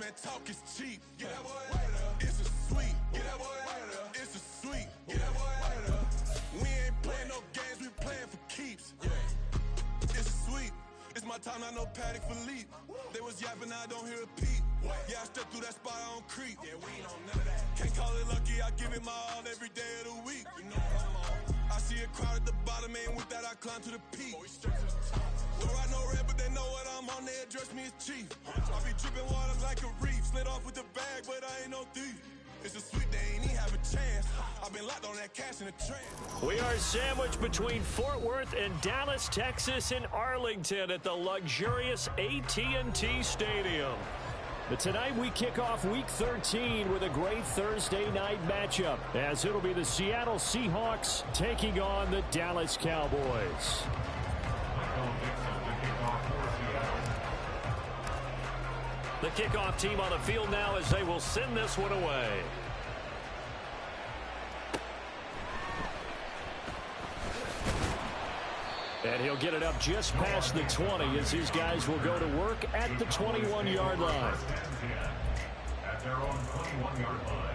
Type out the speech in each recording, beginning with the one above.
man, talk is cheap. Get that boy right up. It's a sweep. Get that boy right up. It's a sweep. Get that boy right up. We ain't playing no games, we playing for keeps. Yeah. It's a sweep. It's my time, not no Paddock Philippe. They was yapping, I don't hear a peep. Yeah, I step through that spot, I don't creep. Yeah, we ain't on none of that. Can't call it lucky, I give it my all every day of the week. You know I'm on. I see a crowd at the bottom, and with that I climb to the peak. Don't ride no red, but they know what I'm on, they address me as chief. I be dripping water like a reef, slid off with the bag, but I ain't no thief. It's a sweet, they ain't even have a chance. I've been locked on that cash in a trance. We are sandwiched between Fort Worth and Dallas, Texas, and Arlington at the luxurious AT&T Stadium. But tonight we kick off Week 13 with a great Thursday night matchup, as it'll be the Seattle Seahawks taking on the Dallas Cowboys. The kickoff team on the field now as they will send this one away. And he'll get it up just past the 20 as his guys will go to work at the 21-yard line. At their own 21-yard line.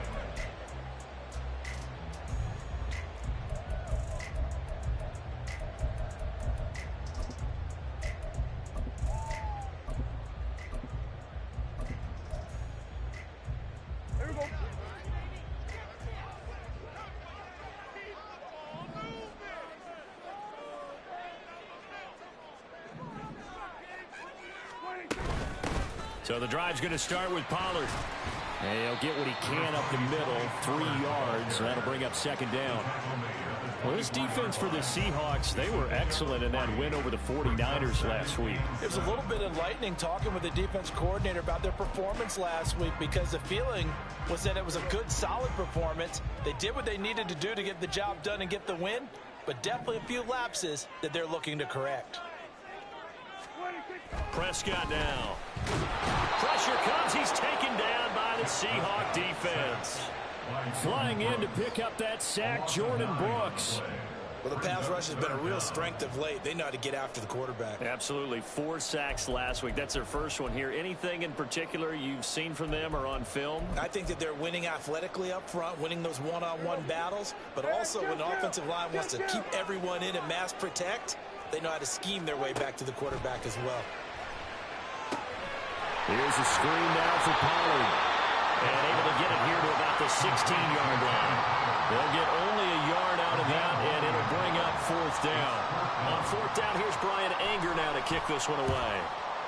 So the drive's going to start with Pollard. And he'll get what he can up the middle, 3 yards, and that'll bring up second down. Well, this defense for the Seahawks, they were excellent in that win over the 49ers last week. It was a little bit enlightening talking with the defense coordinator about their performance last week, because the feeling was that it was a good, solid performance. They did what they needed to do to get the job done and get the win, but definitely a few lapses that they're looking to correct. Prescott now. Pressure comes. He's taken down by the Seahawk defense. Flying in to pick up that sack, Jordan Brooks. Well, the pass rush has been a real strength of late. They know how to get after the quarterback. Absolutely. 4 sacks last week. That's their first one here. Anything in particular you've seen from them or on film? I think that they're winning athletically up front, winning those one-on-one battles, but also when the offensive line wants to keep everyone in and mass protect, they know how to scheme their way back to the quarterback as well. Here's a screen now for Pollard. And able to get it here to about the 16-yard line. They'll get only a yard out of that, and it'll bring up 4th down. On 4th down, here's Brian Anger now to kick this one away.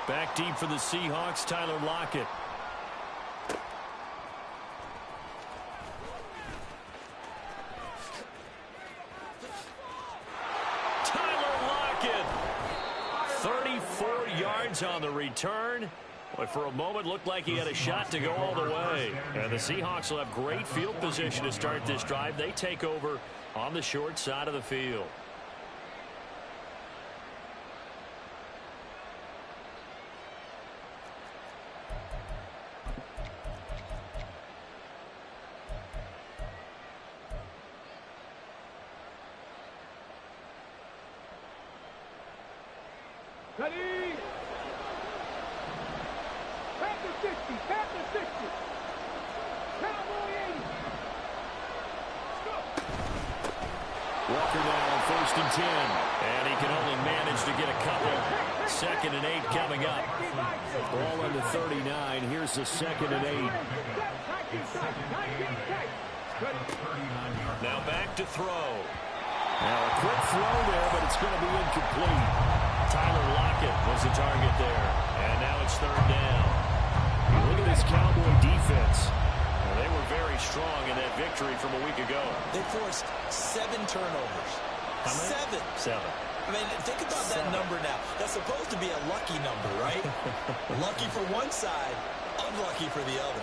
Back deep for the Seahawks, Tyler Lockett. Tyler Lockett. 34 yards on the return. But for a moment, looked like he had a shot to go all the way. And the Seahawks will have great field position to start this drive. They take over on the short side of the field. Ready? Panther 60, Panther 60. Cowboy 80. Walker now on 1st and 10. And he can only manage to get a couple. 2nd and 8 coming up. Ball on the 39. Here's the 2nd and 8. Now back to throw. Now a quick throw there, but it's going to be incomplete. Tyler Lockett was the target there. And now it's 3rd down. Look at this Cowboy defense. Well, they were very strong in that victory from a week ago. They forced 7 turnovers. How many? 7. I mean, think about that number now. That's supposed to be a lucky number, right? Lucky for one side, unlucky for the other.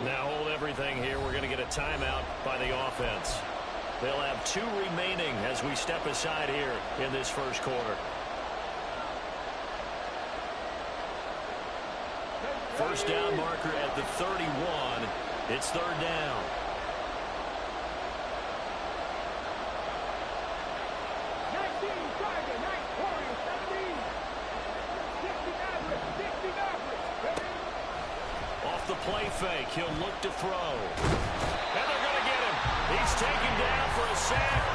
Now hold everything here. We're going to get a timeout by the offense. They'll have 2 remaining as we step aside here in this first quarter. First down marker at the 31. It's 3rd down. play fake. He'll look to throw. And they're going to get him. He's taken down for a sack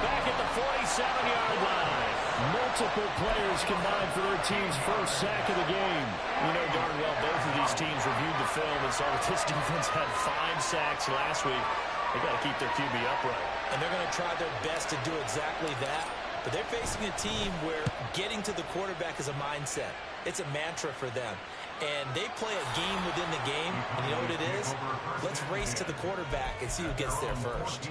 back at the 47-yard line. Multiple players combined for their team's first sack of the game. You know darn well both of these teams reviewed the film and saw that this defense had 5 sacks last week. They got to keep their QB upright. And they're going to try their best to do exactly that. But they're facing a team where getting to the quarterback is a mindset. It's a mantra for them. And they play a game within the game. And you know what it is? Let's race to the quarterback and see who gets there first.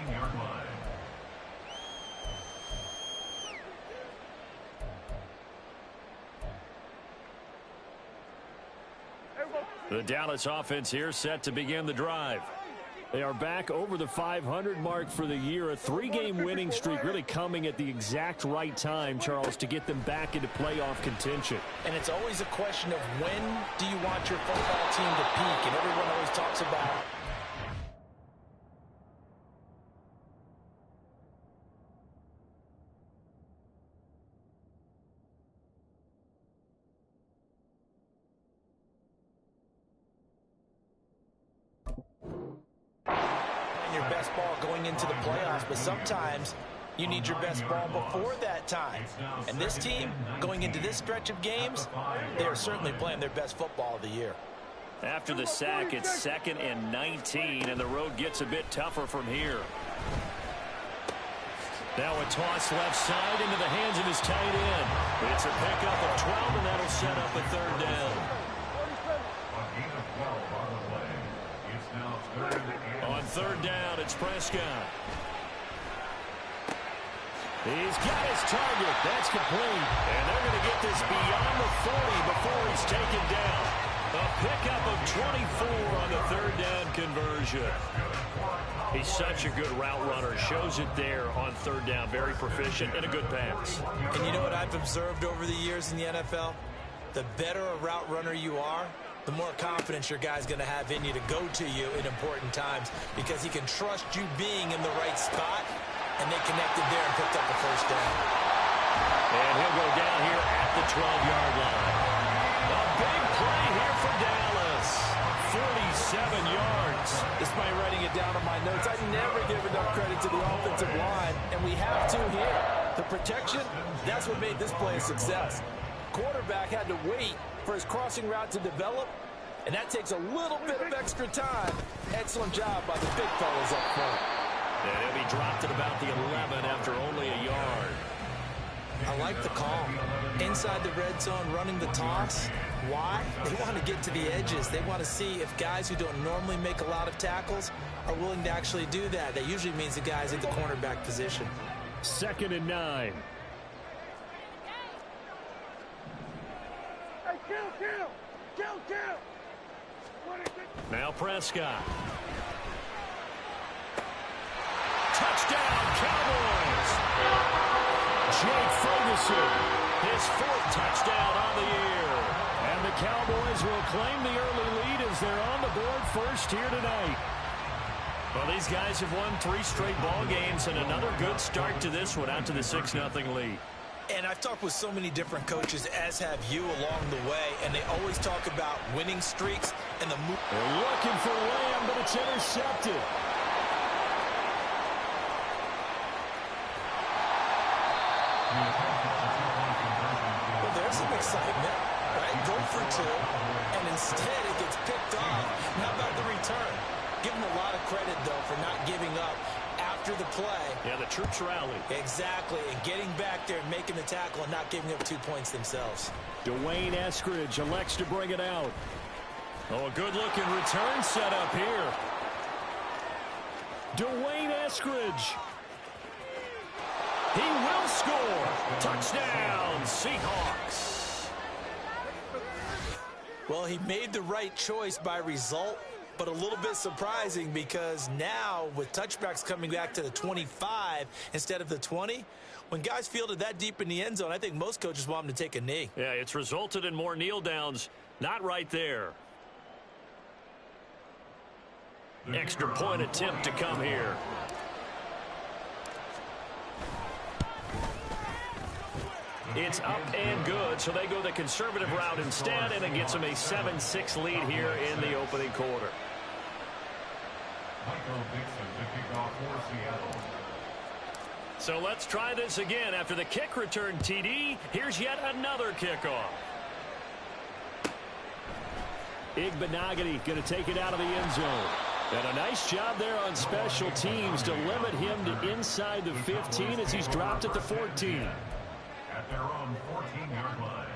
The Dallas offense here set to begin the drive. They are back over the 500 mark for the year. A 3-game winning streak really coming at the exact right time, Charles, to get them back into playoff contention. And it's always a question of when do you want your football team to peak? And everyone always talks about your best ball going into the playoffs, but sometimes you need your best ball before that time. And this team, going into this stretch of games, they are certainly playing their best football of the year. After the sack, it's 2nd and 19, and the road gets a bit tougher from here. Now a toss left side into the hands of his tight end. It's a pickup of 12, and that'll set up a 3rd down. On 3rd down, it's Prescott. He's got his target. That's complete. And they're going to get this beyond the 40 before he's taken down. A pickup of 24 on the 3rd down conversion. He's such a good route runner. Shows it there on 3rd down. Very proficient and a good pass. And you know what I've observed over the years in the NFL? The better a route runner you are, the more confidence your guy's going to have in you to go to you in important times because he can trust you being in the right spot, and they connected there and picked up the 1st down. And he'll go down here at the 12-yard line. A big play here for Dallas. 47 yards. Despite writing it down on my notes, I never give enough credit to the offensive line, and we have to here. The protection, that's what made this play a success. Quarterback had to wait for his crossing route to develop, and that takes a little bit of extra time. Excellent job by the big fellas up front. And he'll be dropped at about the 11 after only a yard. I like the call. Inside the red zone, running the toss. Why? They want to get to the edges. They want to see if guys who don't normally make a lot of tackles are willing to actually do that. That usually means the guys in the cornerback position. 2nd and 9. Now Prescott. Touchdown, Cowboys! Jake Ferguson, his 4th touchdown on the year. And the Cowboys will claim the early lead as they're on the board first here tonight. Well, these guys have won 3 straight ball games and another good start to this one out to the 6-0 lead. And I've talked with so many different coaches, as have you along the way, and they always talk about winning streaks and the move. They're looking for Lamb, but it's intercepted. Well, there's some excitement, right? Go for 2, and instead it gets picked off. How about the return? Give them a lot of credit, though, for not giving up after the play. Yeah, the troops rallied. Exactly, and getting back there and making the tackle and not giving up 2 points themselves. Dwayne Eskridge elects to bring it out. Oh, a good-looking return set up here. Dwayne Eskridge. He will score. Touchdown, Seahawks. Well, he made the right choice by result, but a little bit surprising because now with touchbacks coming back to the 25 instead of the 20, when guys fielded that deep in the end zone, I think most coaches want them to take a knee. Yeah, it's resulted in more kneel downs. Not right there. Extra point attempt to come here. It's up and good, so they go the conservative route instead, and it gets them a 7-6 lead here in the opening quarter. Michael Dixon to kick off for Seattle. So let's try this again. After the kick return TD, here's yet another kickoff. Igbenogany going to take it out of the end zone. And a nice job there on special teams to limit him to inside the 15 as he's dropped at the 14. At their own 14-yard line.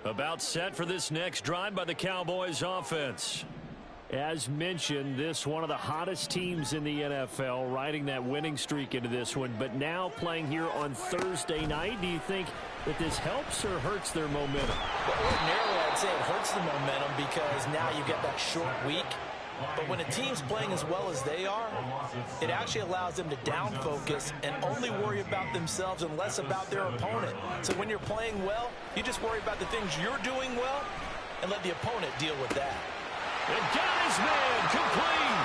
About set for this next drive by the Cowboys offense. As mentioned, this one of the hottest teams in the NFL, riding that winning streak into this one, but now playing here on Thursday night. Do you think that this helps or hurts their momentum? Well, ordinarily, I'd say it hurts the momentum because now you get that short week. But when a team's playing as well as they are, it actually allows them to down focus and only worry about themselves and less about their opponent. So when you're playing well, you just worry about the things you're doing well and let the opponent deal with that. And got his man complete.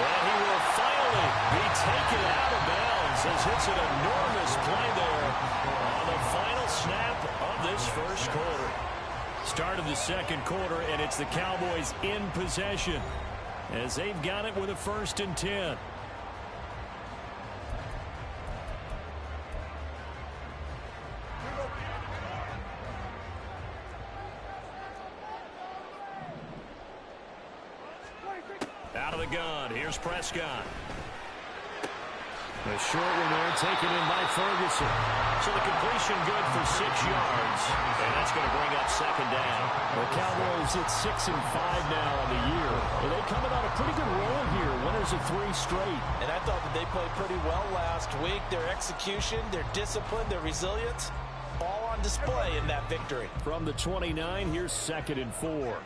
And he will finally be taken out of bounds as it's an enormous play there on the final snap of this first quarter. Start of the second quarter, and it's the Cowboys in possession as they've got it with a 1st and 10. Out of the gun, here's Prescott. The short one there taken in by Ferguson. So the completion good for 6 yards. And that's going to bring up 2nd down. The Cowboys at 6-5 now on the year. And they coming on a pretty good roll here. Winners of 3 straight. And I thought that they played pretty well last week. Their execution, their discipline, their resilience, all on display in that victory. From the 29, here's 2nd and 4.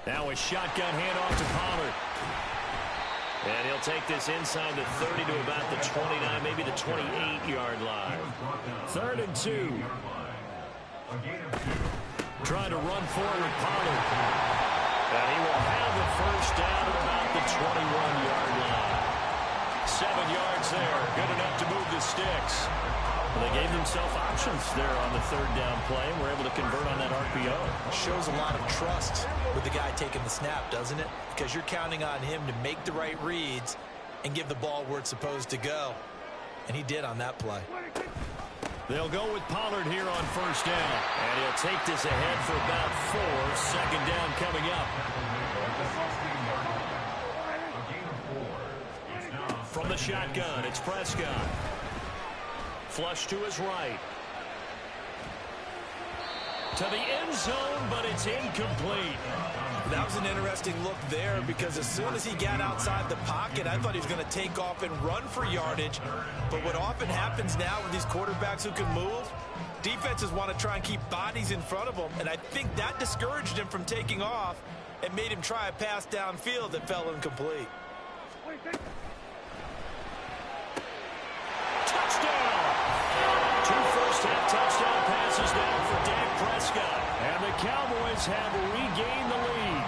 Now a shotgun handoff to Pollard. And he'll take this inside the 30 to about the 29, maybe the 28-yard line. 3rd and 2. Trying to run forward, Pollard. And he will have the 1st down at about the 21-yard line. 7 yards there, good enough to move the sticks. Well, they gave themselves options there on the 3rd down play, and were able to convert on that RPO. Shows a lot of trust with the guy taking the snap, doesn't it? Because you're counting on him to make the right reads and give the ball where it's supposed to go. And he did on that play. They'll go with Pollard here on 1st down. And he'll take this ahead for about 4. 2nd down coming up. From the shotgun, it's Prescott. Flush to his right. To the end zone, but it's incomplete. That was an interesting look there because as soon as he got outside the pocket, I thought he was going to take off and run for yardage. But what often happens now with these quarterbacks who can move, defenses want to try and keep bodies in front of them. And I think that discouraged him from taking off and made him try a pass downfield that fell incomplete. Touchdown! 2 first-half touchdown passes down for Dak Prescott. And the Cowboys have regained the lead.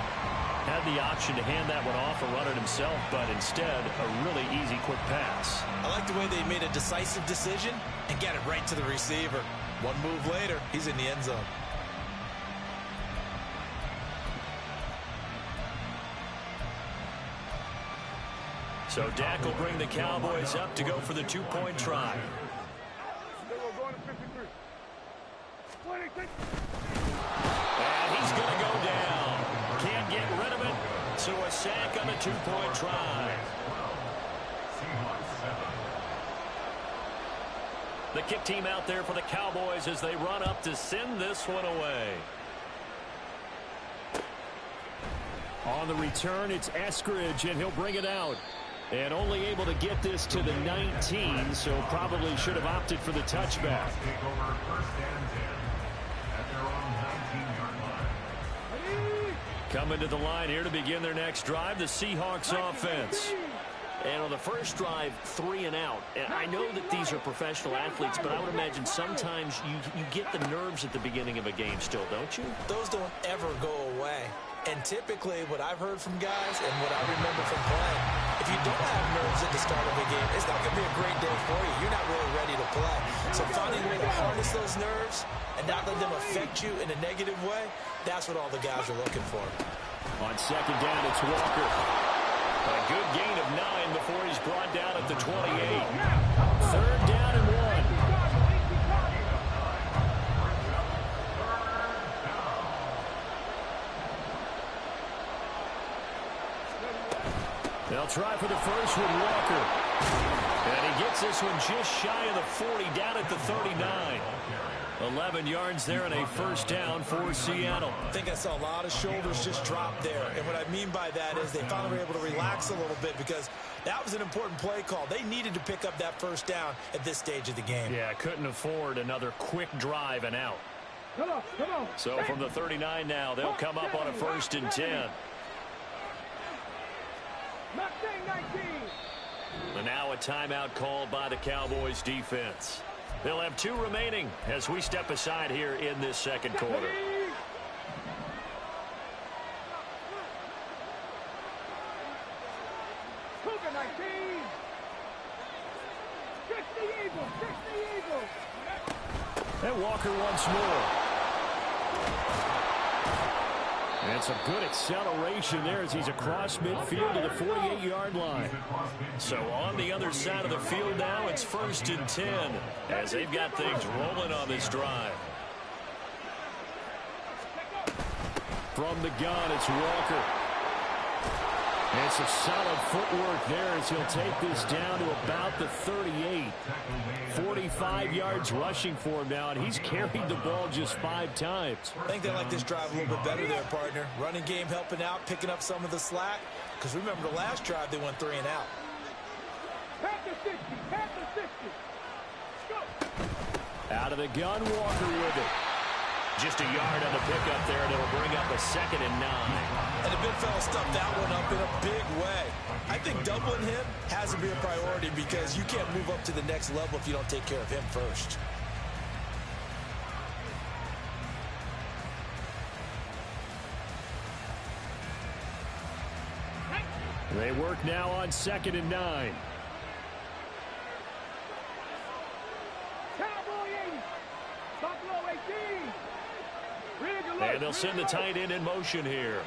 Had the option to hand that one off or run it himself, but instead, a really easy, quick pass. I like the way they made a decisive decision and got it right to the receiver. One move later, he's in the end zone. So Dak will bring the Cowboys up to go for the 2-point try. And he's going to go down. Can't get rid of it. So a sack on the 2-point try. The kick team out there for the Cowboys as they run up to send this one away. On the return, it's Eskridge, and he'll bring it out. And only able to get this to the 19, so probably should have opted for the touchback. Coming to the line here to begin their next drive, the Seahawks offense. And on the first drive, 3 and out. And I know that these are professional athletes, but I would imagine sometimes you get the nerves at the beginning of a game still, don't you? Those don't ever go away. And typically what I've heard from guys and what I remember from playing, if you don't have nerves at the start of a game, it's not going to be a great day for you. You're not really ready to play. So finding a way to harness those nerves and not let them affect you in a negative way, that's what all the guys are looking for. On second down, it's Walker. A good gain of 9 before he's brought down at the 28. Third down and 1. They'll try for the first with Walker. And he gets this one just shy of the 40, down at the 39. 11 yards there and a first down for Seattle. I think I saw a lot of shoulders just drop there. And what I mean by that is they finally were able to relax a little bit because that was an important play call. They needed to pick up that first down at this stage of the game. Yeah, couldn't afford another quick drive and out. Come on. So from the 39 now, they'll come up on a first and 10. And now a timeout called by the Cowboys defense. They'll have 2 remaining as we step aside here in this second quarter. And Walker once more. And some good acceleration there as he's across midfield to the 48-yard line. So on the other side of the field now, it's first and 10 as they've got things rolling on this drive. From the gun, it's Walker. And some solid footwork there as he'll take this down to about the 38. 45 yards rushing for him now, and he's carried the ball just 5 times. I think they like this drive a little bit better there, partner. Running game helping out, picking up some of the slack. Because remember, the last drive they went 3 and out. Out of the gun, Walker with it. Just a yard on the pickup there, and it'll bring up a 2nd and 9. And the big fella stuffed that one up in a big way. I think doubling him has to be a priority because you can't move up to the next level if you don't take care of him first. They work now on 2nd and 9. And they'll send the tight end in motion here.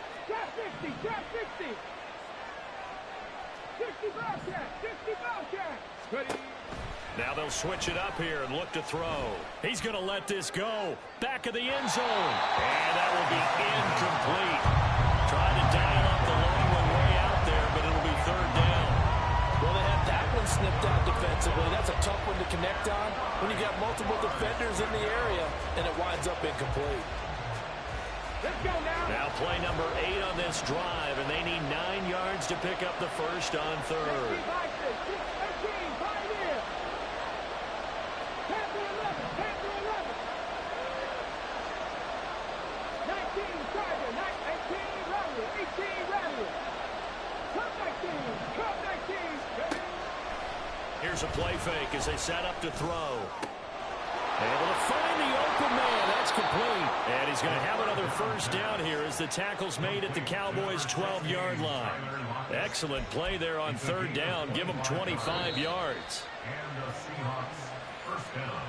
Now they'll switch it up here and look to throw. He's going to let this go. Back of the end zone. And that will be incomplete. Trying to dial up the long one way out there, but it'll be 3rd down. Well, they had that one snipped out defensively. That's a tough one to connect on when you got multiple defenders in the area, and it winds up incomplete. Let's go now. Now play number 8 on this drive, and they need 9 yards to pick up the first on 3rd. Here's a play fake as they set up to throw. Able to find the open man. That's complete. And he's going to have another first down here as the tackle's made at the Cowboys' 12-yard line. Excellent play there on 3rd down. Give them 25 yards. And the Seahawks first down.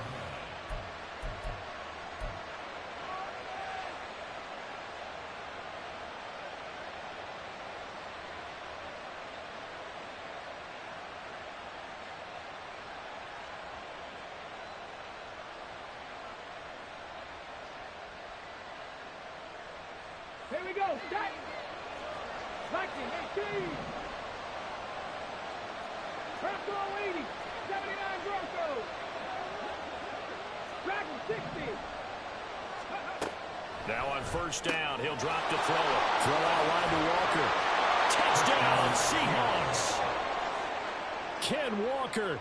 Here we go. Set. Viking, 18. Bronco 80. 79 Broncos. Dragon 60. Now on first down, he'll drop to throw it. Throw out wide to Walker. Touchdown, Seahawks. Ken Walker,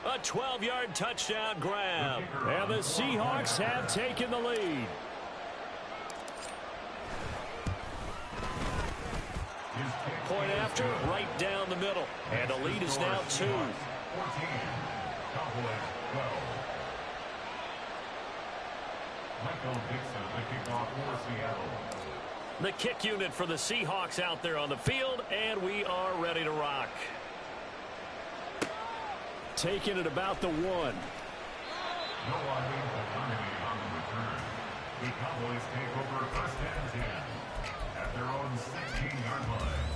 a 12-yard touchdown grab. And the Seahawks have taken the lead. His kick point after, right down the middle. And the lead is now 2. 14. Cowboys 12. Michael Dixon, the kickoff for Seattle. The kick unit for the Seahawks out there on the field, and we are ready to rock. Taking it about the 1. No Washington economy on the return. The Cowboys take over first and 10 at their own 16-yard line.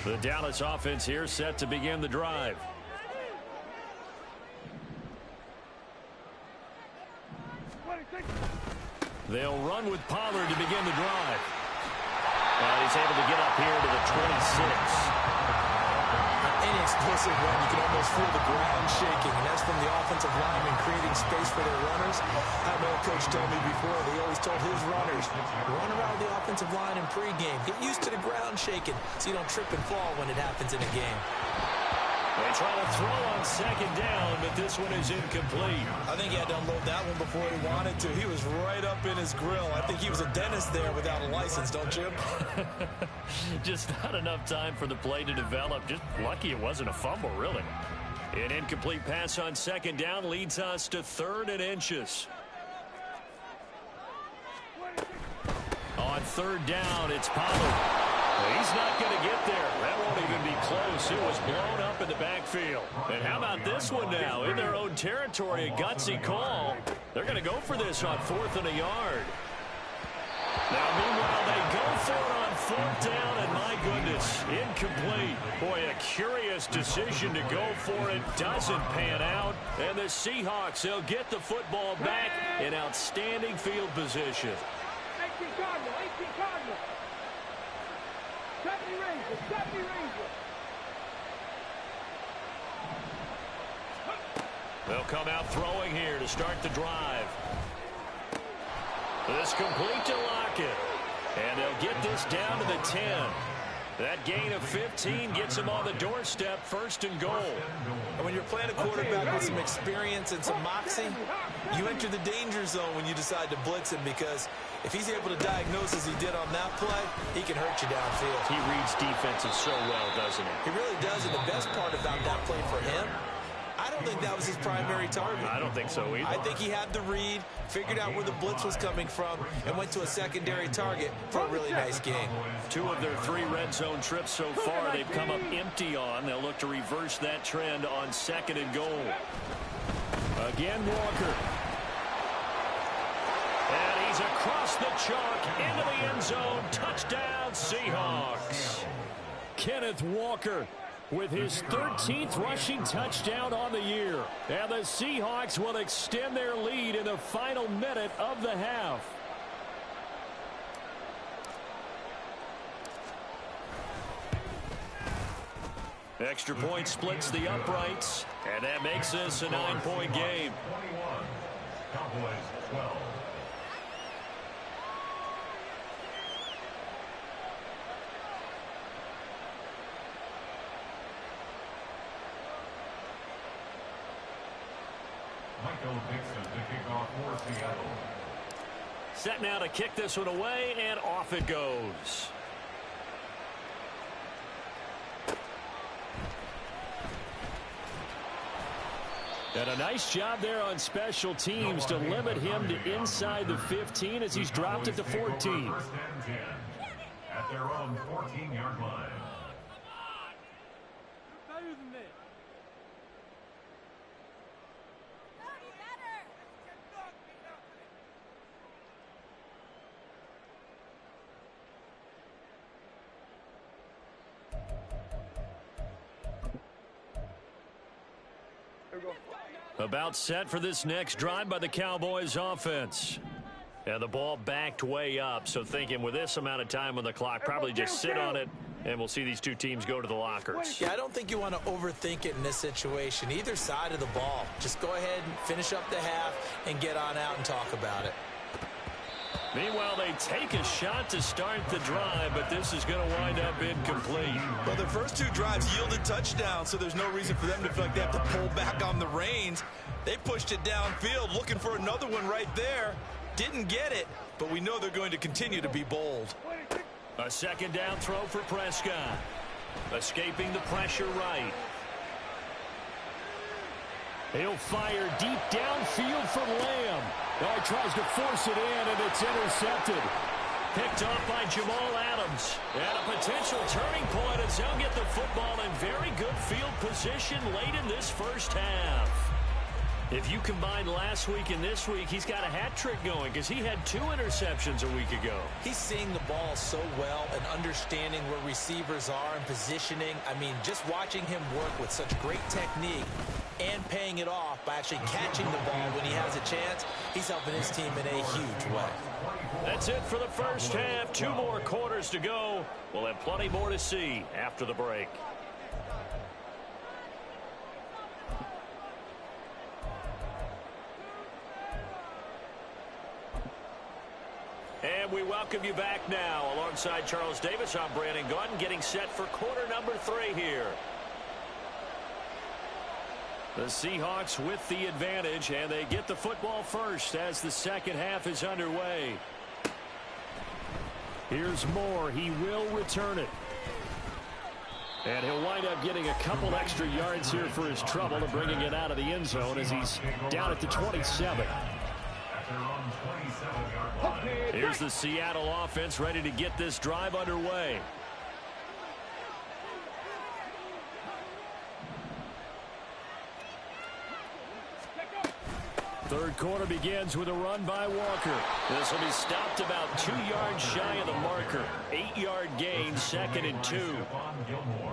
The Dallas offense here set to begin the drive. They'll run with Pollard to begin the drive. And he's able to get up here to the 26. Any explosive run, you can almost feel the ground shaking, and that's from the offensive linemen creating space for their runners. I know a coach told me before, he always told his runners, run around the offensive line in pregame. Get used to the ground shaking so you don't trip and fall when it happens in a game. They try to throw on second down, but this one is incomplete. I think he had to unload that one before he wanted to. He was right up in his grill. I think he was a dentist there without a license, don't you? Just not enough time for the play to develop. Just lucky it wasn't a fumble, really. An incomplete pass on second down leads us to 3rd and inches. On 3rd down, it's Pollard. He's not going to get there. That won't even be close. It was blown up in the backfield. And how about this one now? In their own territory, a gutsy call. They're going to go for this on 4th and a yard. Now, meanwhile, they go for it on 4th down, and my goodness, incomplete. Boy, a curious decision to go for it. Doesn't pan out. And the Seahawks, they'll get the football back in outstanding field position. 18 Cardinal, 18 Cardinal. 70 Ranger, 70 Ranger. They'll come out throwing here to start the drive. This complete to Lockett. And they'll get this down to the 10. That gain of 15 gets them on the doorstep, 1st and goal. And when you're playing a quarterback with some experience and some moxie, you enter the danger zone when you decide to blitz him, because if he's able to diagnose as he did on that play, he can hurt you downfield. He reads defenses so well, doesn't he? He really does, and the best part about that play for him, I don't think that was his primary target. I don't think so either. I think he had the read, figured out where the blitz was coming from, and went to a secondary target for a really nice game. 2 of their 3 red zone trips so far they've come up empty on. They'll look to reverse that trend on 2nd and goal. Again, Walker. And he's across the chalk into the end zone. Touchdown, Seahawks. Kenneth Walker with his 13th rushing touchdown on the year. And the Seahawks will extend their lead in the final minute of the half. Extra point splits the uprights, and that makes this a 9-point game. 21. Cowboys 12. Michael Dixon to kick off for Seattle. Set now to kick this one away, and off it goes. And a nice job there on special teams to limit him to inside the 15 as he's dropped it to 14. First and 10 at their own 14-yard line. Better than this. About set for this next drive by the Cowboys offense. And the ball backed way up, so thinking with this amount of time on the clock, probably just sit on it, and we'll see these 2 teams go to the lockers. Yeah, I don't think you want to overthink it in this situation. Either side of the ball. Just go ahead and finish up the half and get on out and talk about it. Meanwhile, they take a shot to start the drive, but this is going to wind up incomplete. Well, their first 2 drives yielded touchdowns, so there's no reason for them to feel like they have to pull back on the reins. They pushed it downfield, looking for another one right there. Didn't get it, but we know they're going to continue to be bold. A second down throw for Prescott. Escaping the pressure right. He'll fire deep downfield for Lamb. Oh, he tries to force it in, and it's intercepted. Picked off by Jamal Adams. And a potential turning point as he'll get the football in very good field position late in this first half. If you combine last week and this week, he's got a hat trick going because he had 2 interceptions a week ago. He's seeing the ball so well and understanding where receivers are and positioning. I mean, just watching him work with such great technique and paying it off by actually catching the ball when he has a chance, he's helping his team in a huge way. That's it for the first half. 2 more quarters to go. We'll have plenty more to see after the break. And we welcome you back now. Alongside Charles Davis, I'm Brandon Gaudin, getting set for quarter number 3 here. The Seahawks with the advantage, and they get the football first as the second half is underway. Here's Moore. He will return it. And he'll wind up getting a couple extra yards here for his trouble and bringing it out of the end zone as he's down at the 27. Here's the Seattle offense ready to get this drive underway. Third quarter begins with a run by Walker. This will be stopped about 2 yards shy of the marker. 8-yard gain, 2nd and 2.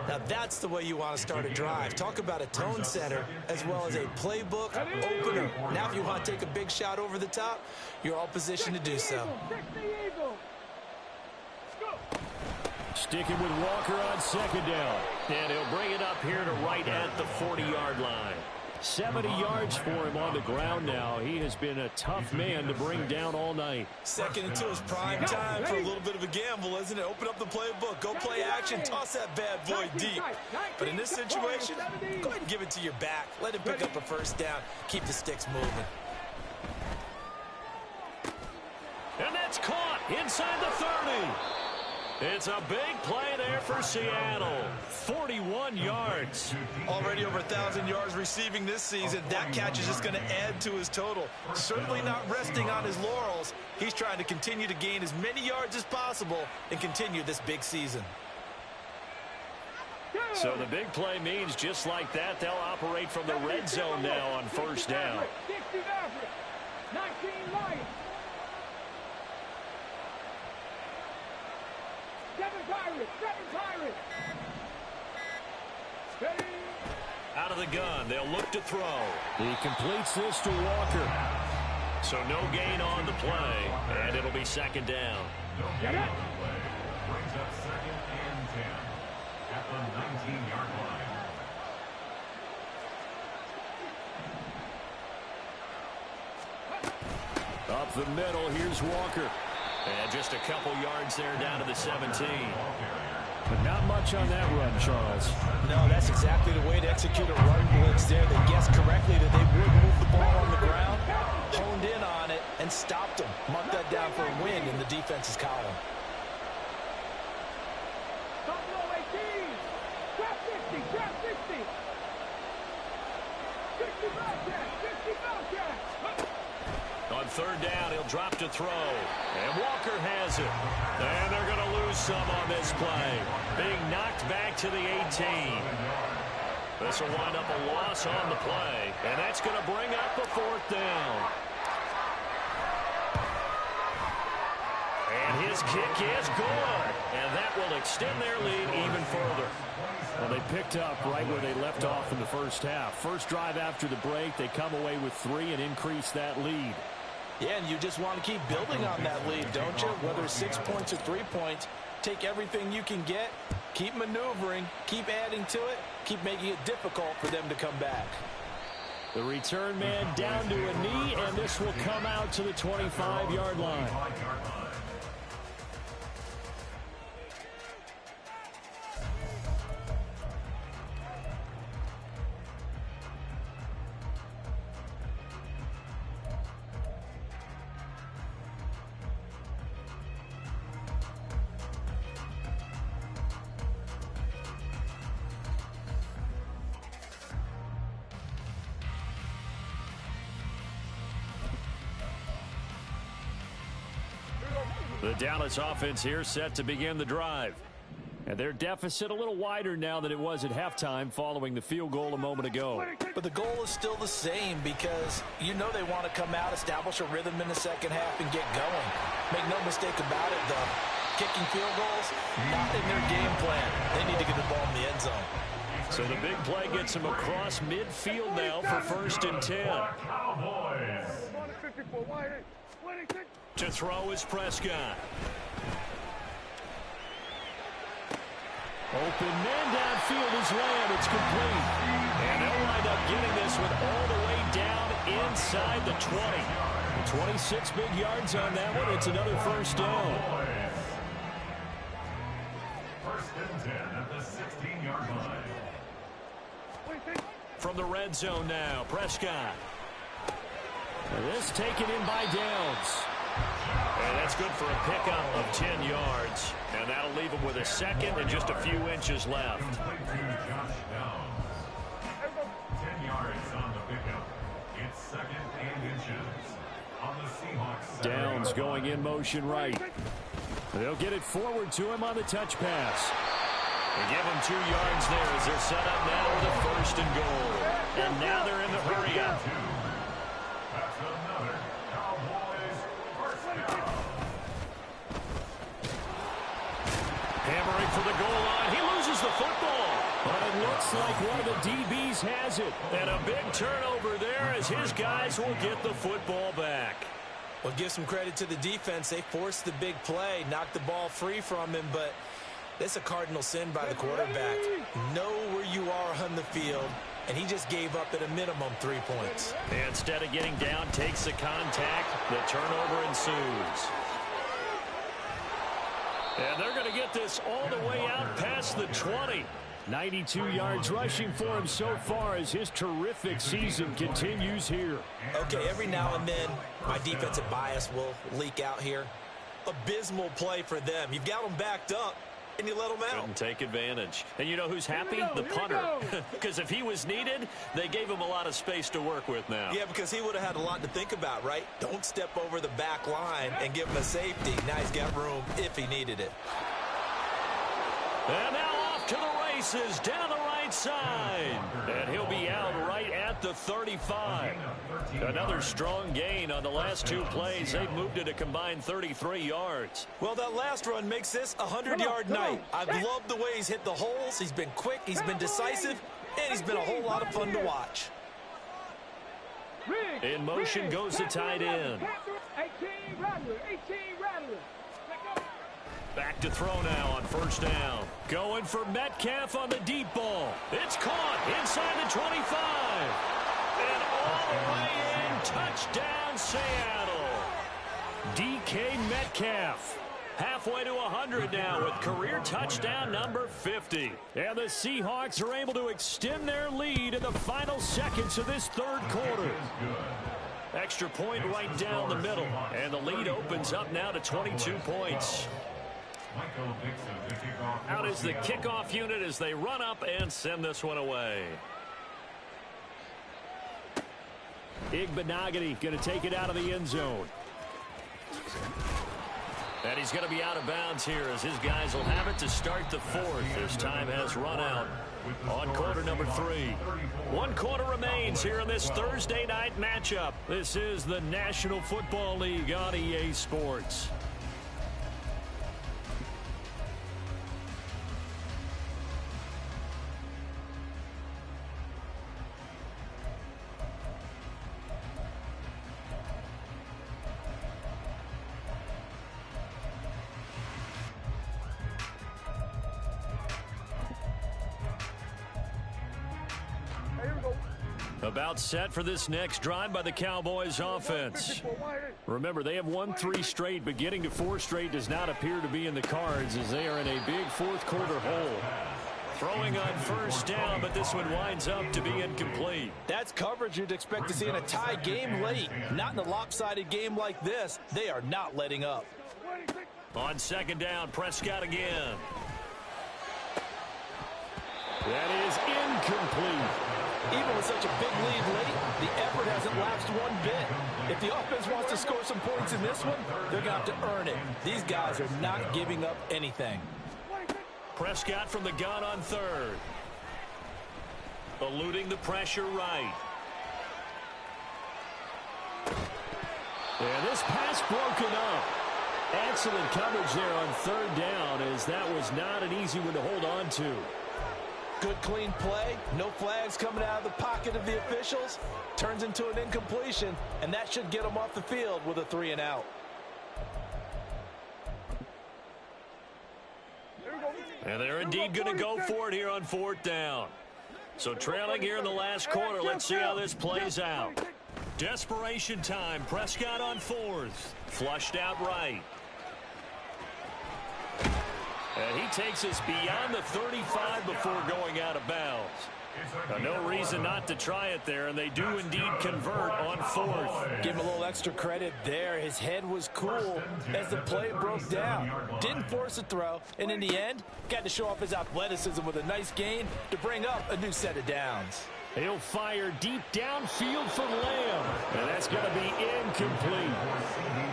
Now that's the way you want to start a drive. Talk about a tone setter as well as a playbook opener. Now if you want to take a big shot over the top, you're all positioned to do so. Sticking with Walker on 2nd down. And he'll bring it up here to right at the 40-yard line. 70 yards for him on the ground now. He has been a tough man to bring down all night. 2nd and 2 is prime time for a little bit of a gamble, isn't it? Open up the playbook, go play action, toss that bad boy deep. But in this situation, go ahead and give it to your back. Let him pick up a first down. Keep the sticks moving. And that's caught inside the 30. It's a big play there for Seattle. 41 yards. Already over 1,000 yards receiving this season. That catch is just going to add to his total. Certainly not resting on his laurels. He's trying to continue to gain as many yards as possible and continue this big season. So the big play means just like that, they'll operate from the red zone now on first down. 19 Lions. 7 Pirates. Out of the gun, they'll look to throw. He completes this to Walker. So no gain on the play, and it'll be 2nd down. Get it. Brings up 2nd and 10 at the 19-yard line. Up the middle, here's Walker. And just a couple yards there down to the 17. But not much on that run, Charles. No, that's exactly the way to execute a run blitz there. They guessed correctly that they would move the ball on the ground, honed in on it, and stopped them. Mark that down for a win in the defense's column. Buffalo 18. Trap 50. 60 Bobcats. 60 Bobcats. On 3rd down, he'll drop to throw. And Walker has it. And they're going to lose some on this play. Being knocked back to the 18. This will wind up a loss on the play. And that's going to bring up a 4th down. And his kick is good. And that will extend their lead even further. Well, they picked up right where they left off in the first half. First drive after the break, they come away with 3 and increase that lead. Yeah, and you just want to keep building on that lead, don't you? Whether it's 6 points or 3 points, take everything you can get, keep maneuvering, keep adding to it, keep making it difficult for them to come back. The return man down to a knee, and this will come out to the 25-yard line. The Dallas offense here set to begin the drive. And their deficit a little wider now than it was at halftime following the field goal a moment ago. But the goal is still the same because you know they want to come out, establish a rhythm in the second half, and get going. Make no mistake about it, though. Kicking field goals, not in their game plan. They need to get the ball in the end zone. So the big play gets them across midfield now for 1st and 10. To throw is Prescott. Open man downfield is Lamb. It's complete. And they'll wind up getting this one all the way down inside the 20. 26 big yards on that one. It's another 1st down. 1st and 10 at the 16-yard line. From the red zone now, Prescott. And this taken in by Downs. And that's good for a pickup of 10 yards. And that'll leave him with a second and just a few inches left. 10 yards on the pickup. It's 2nd and inches on the Seahawks. Downs going in motion right. They'll get it forward to him on the touch pass. They give him 2 yards there as they're set up now with a 1st and goal. And now they're in the hurry up. That's another Cowboys 1st down. Hammering for the goal line. He loses the football. But it looks like one of the DBs has it. And a big turnover there as his guys will get the football back. Well, give some credit to the defense. They forced the big play, knocked the ball free from him, but that's a cardinal sin by the quarterback. Know where you are on the field, and he just gave up at a minimum 3 points. Instead of getting down, takes the contact. The turnover ensues. And they're going to get this all the way out past the 20. 92 yards rushing for him so far as his terrific season continues here. Okay, every now and then, my defensive bias will leak out here. Abysmal play for them. You've got them backed up, and you let them out. Couldn't take advantage. And you know who's happy? The punter. Because if he was needed, they gave him a lot of space to work with now. Yeah, because he would have had a lot to think about, right? Don't step over the back line and give him a safety. Now he's got room if he needed it. And now off to the races down the right side. And he'll be out right at the 35. Another strong gain on the last 2 plays. They've moved it a combined 33 yards. Well, that last run makes this a 100-yard night. I've loved the way he's hit the holes. He's been quick, he's been decisive, and he's been a whole lot of fun to watch. In motion goes the tight end. 18 Rattler. Back to throw now on 1st down. Going for Metcalf on the deep ball. It's caught inside the 25. And all the way in, touchdown Seattle. DK Metcalf. Halfway to 100 now with career touchdown number 50. And the Seahawks are able to extend their lead in the final seconds of this 3rd quarter. Extra point right down the middle. And the lead opens up now to 22 points. Out is the kickoff unit as they run up and send this one away. Igbenogany going to take it out of the end zone. And he's going to be out of bounds here as his guys will have it to start the 4th. As time has run out on quarter number 3. 1 quarter remains here in this Thursday night matchup. This is the National Football League on EA Sports. About set for this next drive by the Cowboys offense. Remember, they have won 3 straight, but getting to 4 straight does not appear to be in the cards as they are in a big 4th quarter hole. Throwing on 1st down, but this one winds up to be incomplete. That's coverage you'd expect to see in a tie game late. Not in a lopsided game like this. They are not letting up. On 2nd down, Prescott again. That is incomplete. Even with such a big lead late, the effort hasn't lapsed one bit. If the offense wants to score some points in this one, they're going to have to earn it. These guys are not giving up anything. Prescott from the gun on third. Eluding the pressure right. And this pass broken up. Excellent coverage there on third down, as that was not an easy one to hold on to. Good clean play. No flags coming out of the pocket of the officials. Turns into an incompletion, and that should get them off the field with a 3-and-out. And they're indeed going to go for it here on fourth down. So trailing here in the last quarter. Let's see how this plays out. Desperation time. Prescott on fourth. Flushed out right. And he takes us beyond the 35 before going out of bounds. No reason not to try it there, and they do indeed convert on fourth. Give him a little extra credit there. His head was cool as the play broke down. Didn't force a throw, and in the end, got to show off his athleticism with a nice gain to bring up a new set of downs. He'll fire deep downfield for Lamb, and that's going to be incomplete.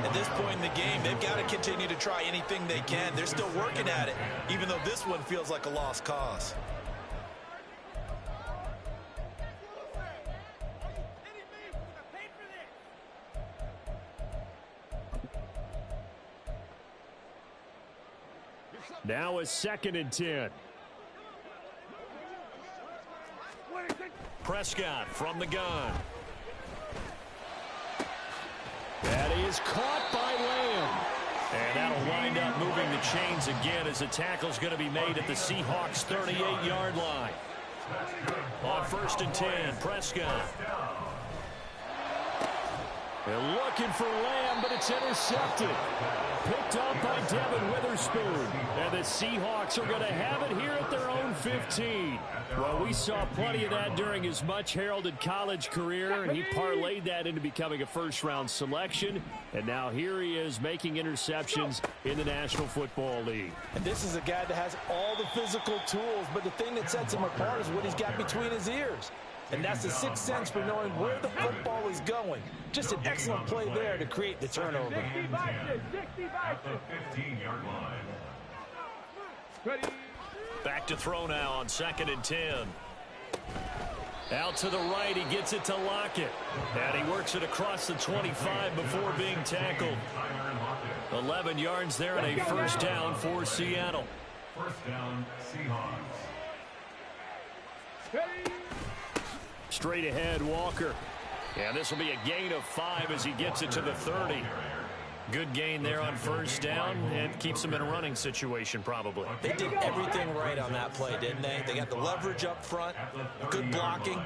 At this point in the game, they've got to continue to try anything they can. They're still working at it, even though this one feels like a lost cause. Now a 2nd and 10. Prescott from the gun. That is caught by Lamb. And that'll wind up moving the chains again as the tackle's going to be made at the Seahawks' 38-yard line. On 1st and 10, Prescott. They're looking for Lamb, but it's intercepted. Picked up by Devin Witherspoon. And the Seahawks are going to have it here at their own 15. Well, we saw plenty of that during his much-heralded college career, and he parlayed that into becoming a first-round selection. And now here he is making interceptions in the National Football League. And this is a guy that has all the physical tools, but the thing that sets him apart is what he's got between his ears. And that's the sixth sense for knowing where the football is going. Just an excellent play there to create the turnover. At the 15-yard line. Back to throw now on 2nd and 10. Out to the right, he gets it to Lockett. And he works it across the 25 before being tackled. 11 yards there and a first down for Seattle. First down, Seahawks. Straight ahead, Walker. And this will be a gain of 5 as he gets it to the 30. Good gain there on first down, and keeps him in a running situation probably. They did everything right on that play, didn't they? They got the leverage up front, good blocking,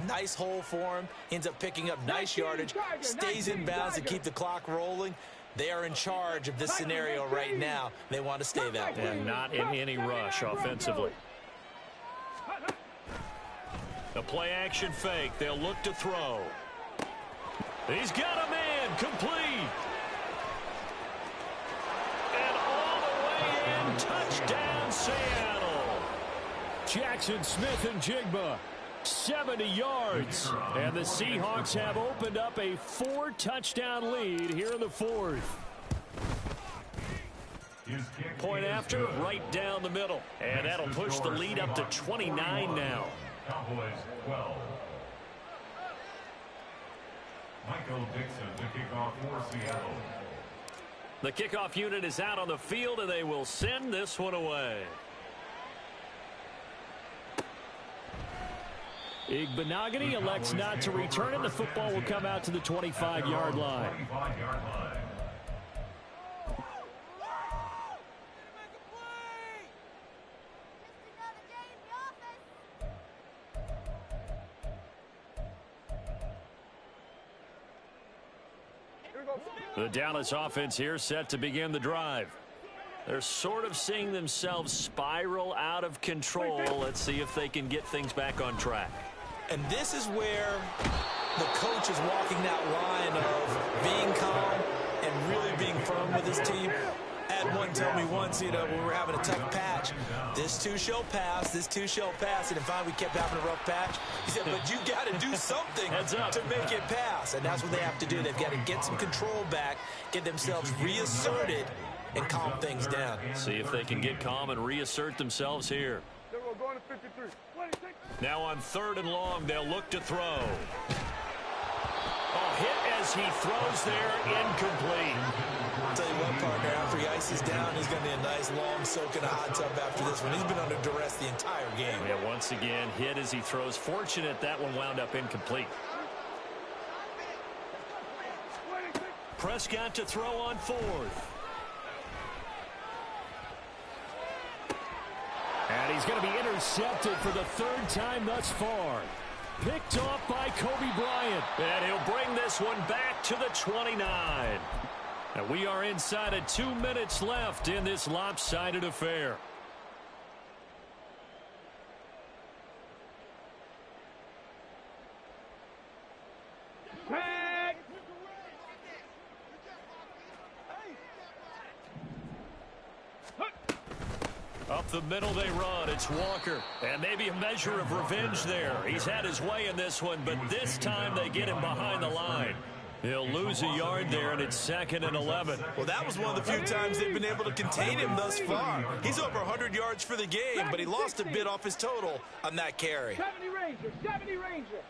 nice hole for him, ends up picking up nice yardage, stays in bounds to keep the clock rolling. They are in charge of this scenario right now. They want to stay that way. And not in any rush offensively. A play-action fake. They'll look to throw. He's got a man. Complete. And all the way in. Touchdown, Seattle. Jackson Smith and Jigba. 70 yards. And the Seahawks have opened up a 4-touchdown lead here in the fourth. Point after, right down the middle. And that'll push the lead up to 29 now. Cowboys 12. Michael Dixon to kick off for Seattle. The kickoff unit is out on the field, and they will send this one away. Igbenogany elects not to return it. The football will come out to the 25-yard line. 25-yard line. The Dallas offense here set to begin the drive. They're sort of seeing themselves spiral out of control. Let's see if they can get things back on track. And this is where the coach is walking that line of being calm and really being firm with his team. At had one tell me once, when we were having a tough patch, this too shall pass, this too shall pass. And finally we kept having a rough patch. He said, but you got to do something to make it pass. And that's what they have to do. They've got to get some control back, get themselves reasserted, and calm things down. See if they can get calm and reassert themselves here. Going to 53. 26. Now on 3rd and long, they'll look to throw. Oh, hit as he throws there, incomplete. I'll tell you what, partner, after he ices down, he's going to be a nice long soak in a hot tub after this one. He's been under duress the entire game. Yeah, once again, hit as he throws. Fortunate that one wound up incomplete. Prescott to throw on 4th. And he's going to be intercepted for the 3rd time thus far. Picked off by Kobe Bryant. And he'll bring this one back to the 29. And we are inside of 2 minutes left in this lopsided affair. Up the middle they run. It's Walker. And maybe a measure of revenge there. He's had his way in this one, but this time they get him behind the line. He'll lose a yard there, and it's 2nd and 11. Well, that was one of the few times they've been able to contain him thus far. He's over 100 yards for the game, but he lost a bit off his total on that carry. 70 Ranger, 70 Ranger.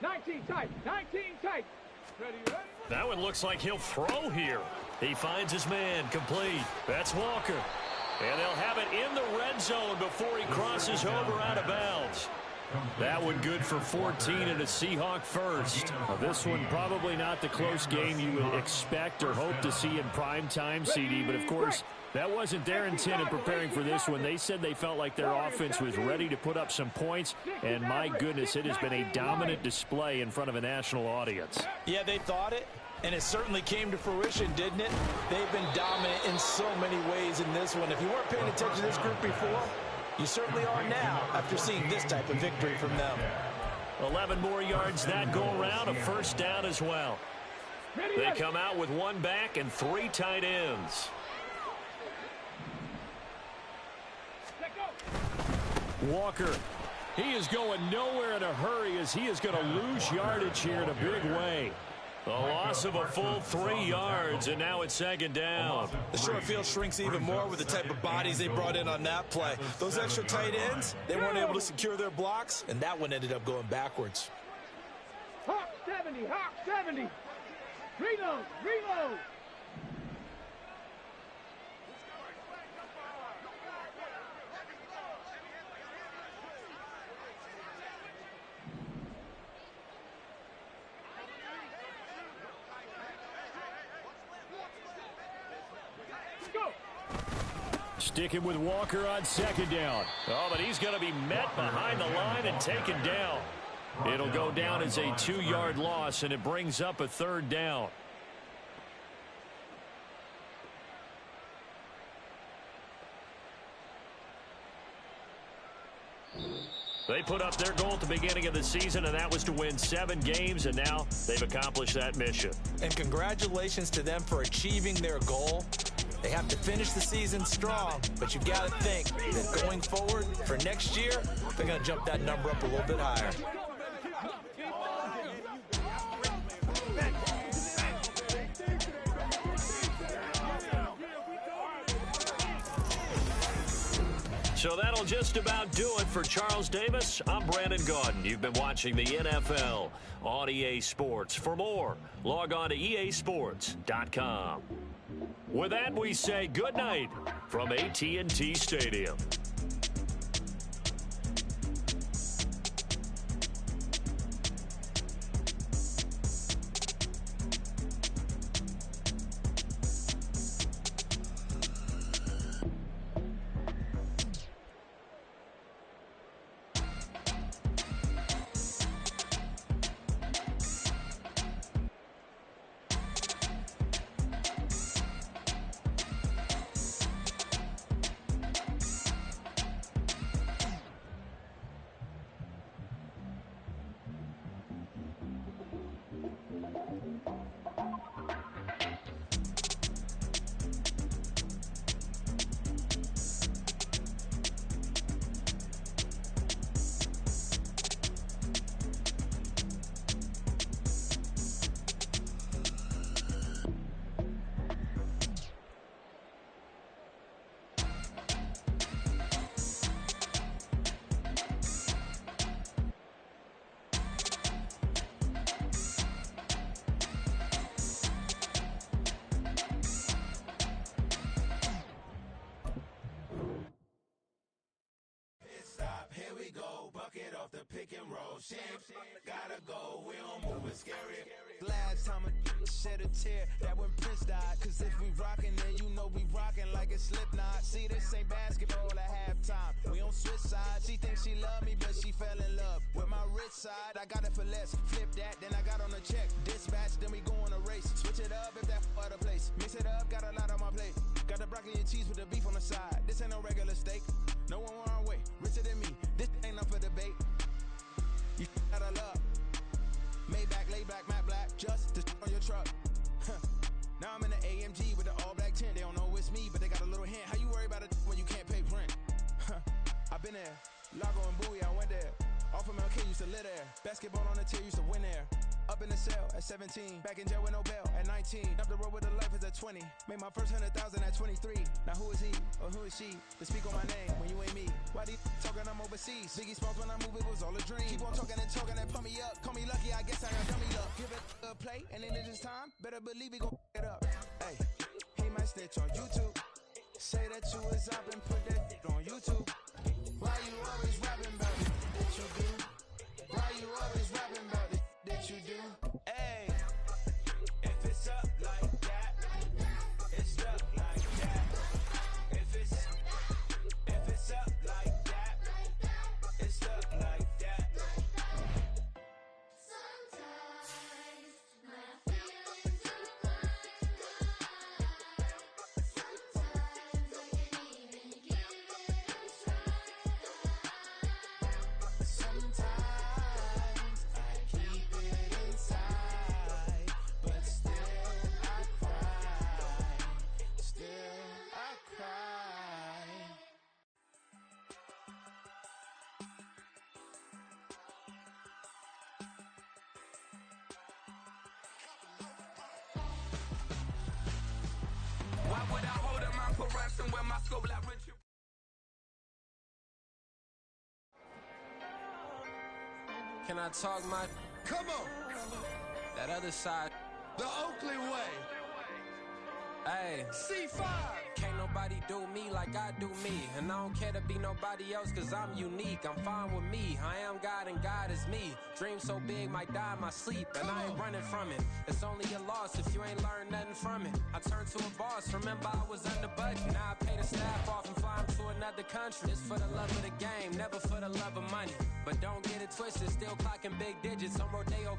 19 tight, 19 tight. Ready, ready. That one looks like he'll throw here. He finds his man, complete. That's Walker. And they'll have it in the red zone before he crosses over out of bounds. That one good for 14 and a Seahawk first. Now, this one probably not the close game you would expect or hope to see in prime time, CD. But, of course, that wasn't their intent in preparing for this one. They said they felt like their offense was ready to put up some points. And, my goodness, it has been a dominant display in front of a national audience. Yeah, they thought it. And it certainly came to fruition, didn't it? They've been dominant in so many ways in this one. If you weren't paying attention to this group before, you certainly are now after seeing this type of victory from them. 11 more yards that go around, a first down as well. They come out with one back and 3 tight ends. Walker, he is going nowhere in a hurry as he is going to lose yardage here in a big way. The loss of a full 3 yards, and now it's 2nd down. The short field shrinks even more with the type of bodies they brought in on that play. Those extra tight ends, they weren't able to secure their blocks, and that one ended up going backwards. Hawk 70, Hawk 70. Reload, reload. Sticking with Walker on 2nd down. Oh, but he's going to be met behind the line and taken down. It'll go down as a 2-yard loss, and it brings up a 3rd down. They put up their goal at the beginning of the season, and that was to win 7 games, and now they've accomplished that mission. And congratulations to them for achieving their goal. They have to finish the season strong, but you've got to think that going forward for next year, they're going to jump that number up a little bit higher. So that'll just about do it for Charles Davis. I'm Brandon Gaudin. You've been watching the NFL on EA Sports. For more, log on to easports.com. With that, we say good night from AT&T Stadium. no shame. Gotta go, we don't move it scary. Last time a shed a tear, that when Prince died. Cause if we rockin', then you know we rockin' like a Slipknot. See, this ain't basketball at halftime. We don't switch sides. She thinks she love me, but she fell in love with my rich side. I got it for less. Flip that, then I got on a check. Dispatch, then we go on a race. Switch it up if that other place. Mix it up, got a lot on my plate. Got the broccoli and cheese with the beef on the side. This ain't no regular steak. No one want our way. Richer than me. This ain't up for debate. You out of love. Maybach, lay back, matte black, just to on your truck. Now I'm in the AMG with the all black tint. They don't know it's me, but they got a little hint. How you worry about it when you can't pay rent? I've been there. Lago and Bowie, I went there. Off of MLK, used to live there. Basketball on the tier, used to win there. Up in the cell at 17. Back in jail with no bail at 19. Up the road with a life is at 20. Made my first 100,000 at 23. Now who is he or who is she to speak on my name when you ain't me? Why these talking I'm overseas? Biggie Smalls when I move, it was all a dream. Keep on talking and pump me up. Call me lucky, I guess I got dummy luck. Give it a play and then this time, better believe we gon' it up. Hey, he might snitch on YouTube. Say that you was up and put that on YouTube. Why you always rapping about it that you do? Why you always rapping about it that you do? Hey, if it's up like that, it's up like that. If it's up like that, it's up like that. Sometimes my feelings incline. Sometimes I can't even give it a try. Sometimes I keep it inside, but still I cry. Still I cry. Why would I hold up my corruption when my scope like Richard? Can I talk my Come on, that other side? the Oakley way. Hey, C5. can't nobody do me like I do me. And I don't care to be nobody else cause I'm unique. I'm fine with me. I am God and God is me. Dream so big might die in my sleep. And I ain't running from it. It's only a loss if you ain't learned nothing from it. I turned to a boss. Remember I was under budget. Now I pay the staff off and fly them to another country. It's for the love of the game, never for the love of money. But don't get it twisted. Still clocking big digits on Rodeo.